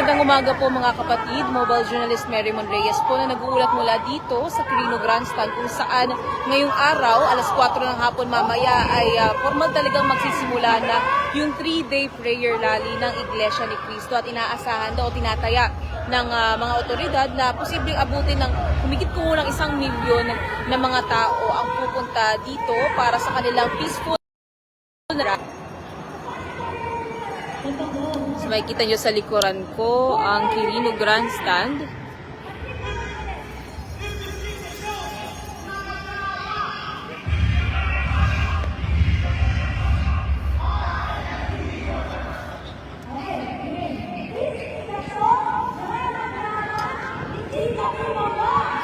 Magandang umaga po mga kapatid. Mobile journalist Mary Mon Reyes po na nag-uulat mula dito sa Quirino Grandstand kung saan ngayong araw, alas 4 ng hapon mamaya ay formal talagang magsisimula na yung 3-day prayer rally ng Iglesia ni Cristo at inaasahan daw tinataya ng mga otoridad na posibleng abutin ng humigit kumulang 1 milyon na mga tao ang pupunta dito para sa kanilang peaceful rally. So, makikita nyo sa likuran ko ang Quirino Grandstand.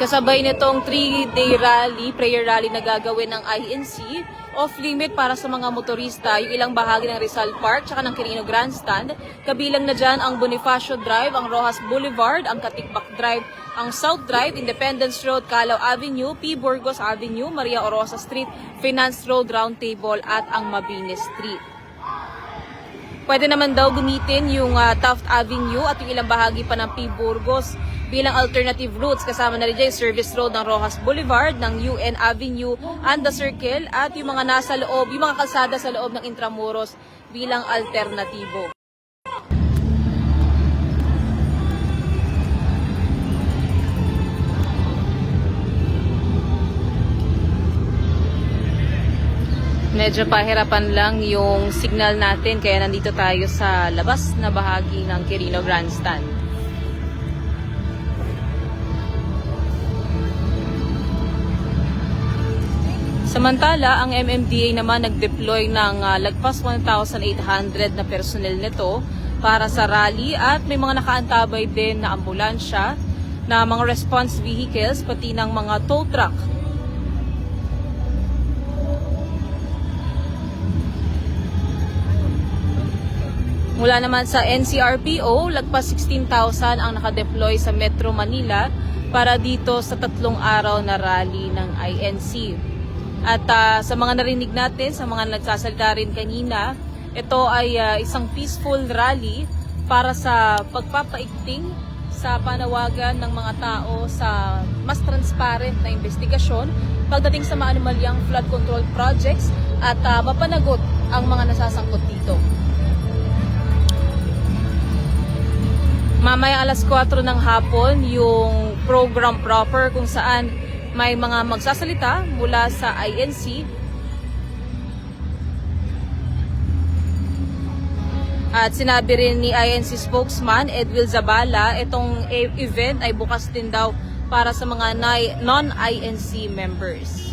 Kasabay nitong 3-day rally, prayer rally na gagawin ng INC, off-limit para sa mga motorista yung ilang bahagi ng Rizal Park tsaka ng Quirino Grandstand. Kabilang na dyan ang Bonifacio Drive, ang Rojas Boulevard, ang Katikbak Drive, ang South Drive, Independence Road, Calao Avenue, P. Burgos Avenue, Maria Orosa Street, Finance Road, Round Table at ang Mabini Street. Pwede naman daw gamitin yung Taft Avenue at yung ilang bahagi pa ng P. Burgos bilang alternative routes. Kasama na rin dyan yung Service Road ng Rojas Boulevard, ng UN Avenue and the Circle at yung mga nasa loob, yung mga kalsada sa loob ng Intramuros bilang alternatibo. Medyo pahirapan lang yung signal natin kaya nandito tayo sa labas na bahagi ng Quirino Grandstand. Samantala, ang MMDA naman nag-deploy ng lagpas 1,800 na personnel nito para sa rally at may mga nakaantabay din na ambulansya, na mga response vehicles, pati ng mga tow truck. Mula naman sa NCRPO, lagpas 16,000 ang nakadeploy sa Metro Manila para dito sa 3 araw na rally ng INC. At sa mga narinig natin, sa mga nagsasalita rin kanina, ito ay isang peaceful rally para sa pagpapaigting sa panawagan ng mga tao sa mas transparent na investigasyon pagdating sa mga anomalyang flood control projects at mapanagot ang mga nasasangkot dito. Mamaya alas 4 ng hapon yung program proper kung saan may mga magsasalita mula sa INC at sinabi rin ni INC spokesman Edwil Zabala itong event ay bukas din daw para sa mga non-INC members.